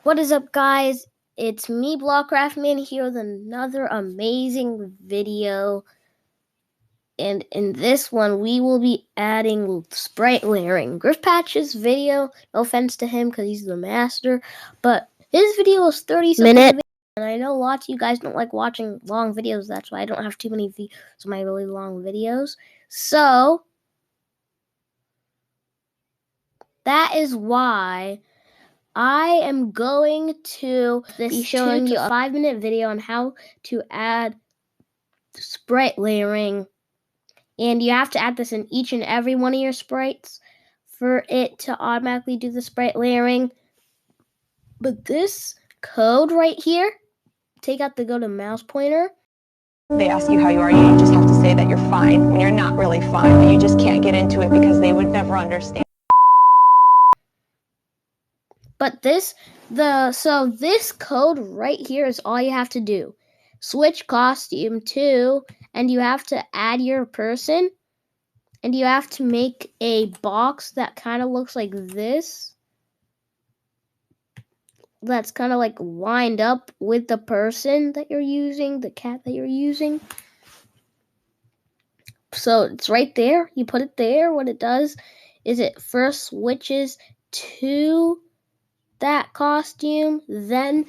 What is up, guys? It's me, Blockcraftman, here with another amazing video. And in this one, we will be adding sprite layering. Griff Patch's video, no offense to him because he's the master, but his video is 30 minutes. And I know lots of you guys don't like watching long videos. That's why I don't have too many videos of my really long videos. So that is why I am going to be showing you a 5-minute video on how to add sprite layering. And you have to add this in each and every one of your sprites for it to automatically do the sprite layering. But this code right here, take out the go to mouse pointer. They ask you how you are, you just have to say that you're fine when you're not really fine, but you just can't get into it because they would never understand. But this code right here is all you have to do. Switch costume to, and you have to add your person, and you have to make a box that kind of looks like this. That's kind of like lined up with the person that you're using, the cat that you're using. So it's right there. You put it there. What it does is it first switches to that costume, then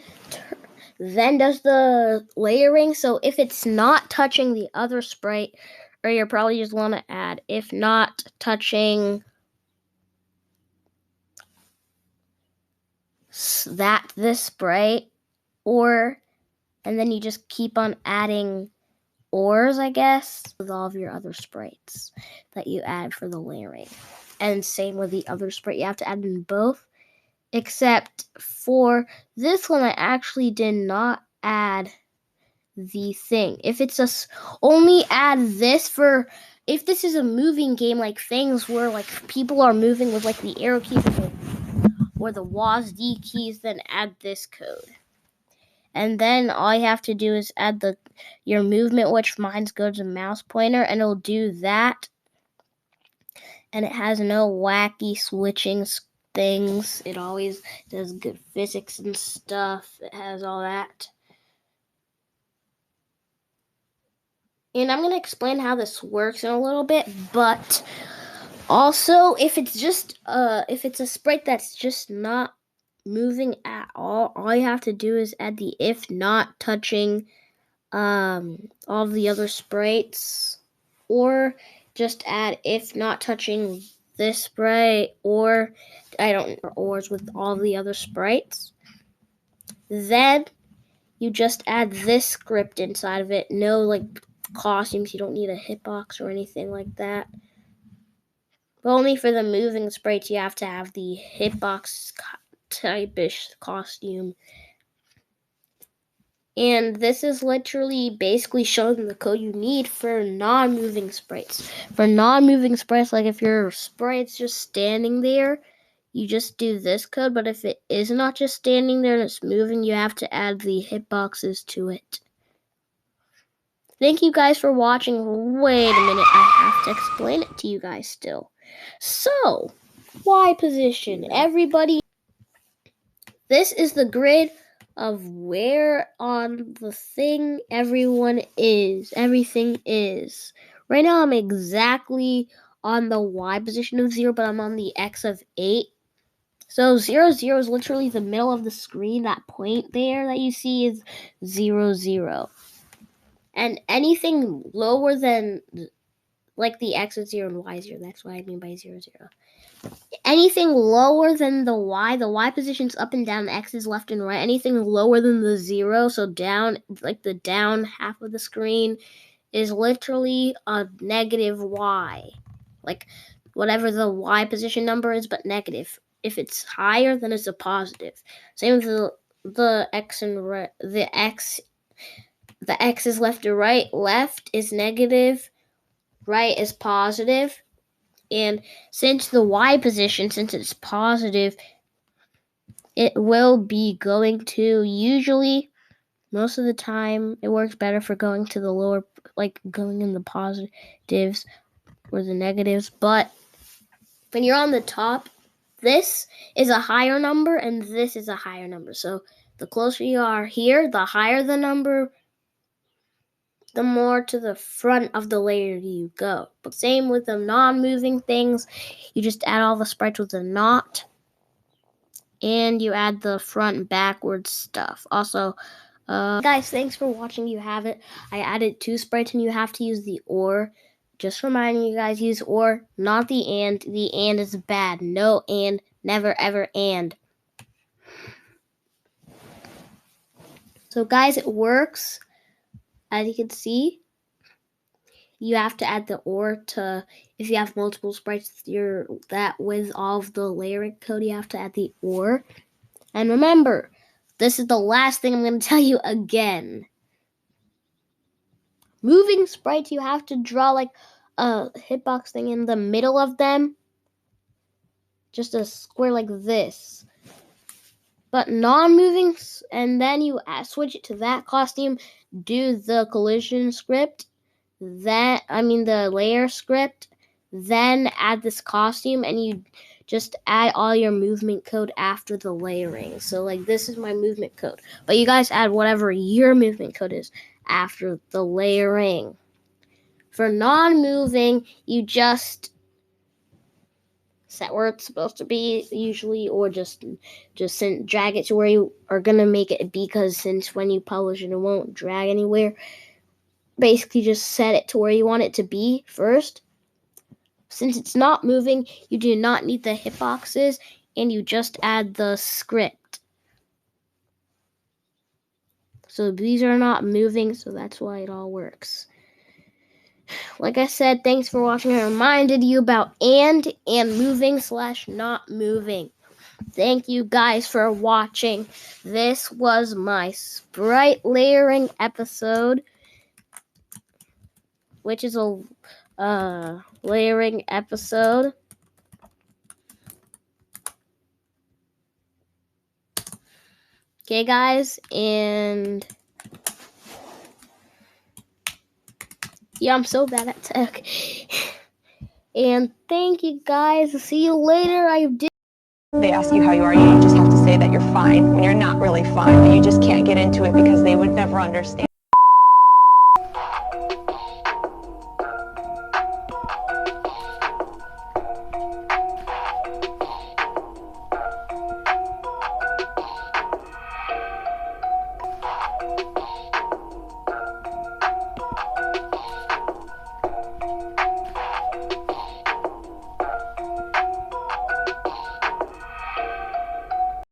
does the layering. So if it's not touching the other sprite, or you probably just want to add if not touching this sprite, or, and then you just keep on adding ors, I guess, with all of your other sprites that you add for the layering. And same with the other sprite, you have to add in both. Except for this one, I actually did not add the thing. If it's only add this for, if this is a moving game like things where like people are moving with like the arrow keys or the WASD keys, then add this code. And then all you have to do is add your movement, which mine goes to mouse pointer, and it'll do that. And it has no wacky switching things. It always does good physics and stuff. It has all that. And I'm going to explain how this works in a little bit, but also if it's just if it's a sprite that's just not moving at all you have to do is add the if not touching all of the other sprites, or just add if not touching this sprite, or ors with all the other sprites. Then you just add this script inside of it. No like costumes, you don't need a hitbox or anything like that. But only for the moving sprites you have to have the hitbox type-ish costume. And this is literally basically showing the code you need for non-moving sprites. For non-moving sprites, like if your sprite's just standing there, you just do this code. But if it is not just standing there and it's moving, you have to add the hitboxes to it. Thank you guys for watching. Wait a minute, I have to explain it to you guys still. So, Y position. Everybody, this is the grid of where on the thing everything is. Right now I'm exactly on the Y position of 0, but I'm on the X of 8. So 0, 0 is literally the middle of the screen. That point there that you see is 0, 0. And anything lower than, like the X is 0 and Y is 0, that's what I mean by 0, 0. Anything lower than the Y position's up and down, the X is left and right. Anything lower than the 0, so down, like the down half of the screen, is literally a negative Y. Like whatever the Y position number is, but negative. If it's higher, then it's a positive. Same with the X and right, the X is left to right. Left is negative, right is positive. And since the Y position, since it's positive, it will be going to, usually, most of the time, it works better for going to the lower, like going in the positives or the negatives. But when you're on the top, this is a higher number and this is a higher number. So the closer you are here, the higher the number, the more to the front of the layer you go. But same with the non-moving things. You just add all the sprites with a not, and you add the front and backwards stuff. Also, guys, thanks for watching. You have it. I added 2 sprites, and you have to use the or. Just reminding you guys, use or, not the and. The and is bad. No and, never ever and. So guys, it works. As you can see, you have to add the or to, if you have multiple sprites that with all of the layering code, you have to add the or. And remember, this is the last thing I'm going to tell you again. Moving sprites, you have to draw like a hitbox thing in the middle of them. Just a square like this. But non-moving, and then you switch it to that costume, do the collision script, the layer script, then add this costume, and you just add all your movement code after the layering. So like this is my movement code, but you guys add whatever your movement code is after the layering. For non-moving, you just set where it's supposed to be usually, or just drag it to where you are gonna make it be, because since when you publish it won't drag anywhere. Basically just set it to where you want it to be first. Since it's not moving, you do not need the hitboxes, and you just add the script. So these are not moving, so that's why it all works. Like I said, thanks for watching. I reminded you about and moving / not moving. Thank you guys for watching. This was my Sprite layering episode, which is a layering episode. Okay, guys, and yeah, I'm so bad at tech. And thank you guys. See you later. They ask you how you are, you just have to say that you're fine when you're not really fine, but you just can't get into it because they would never understand.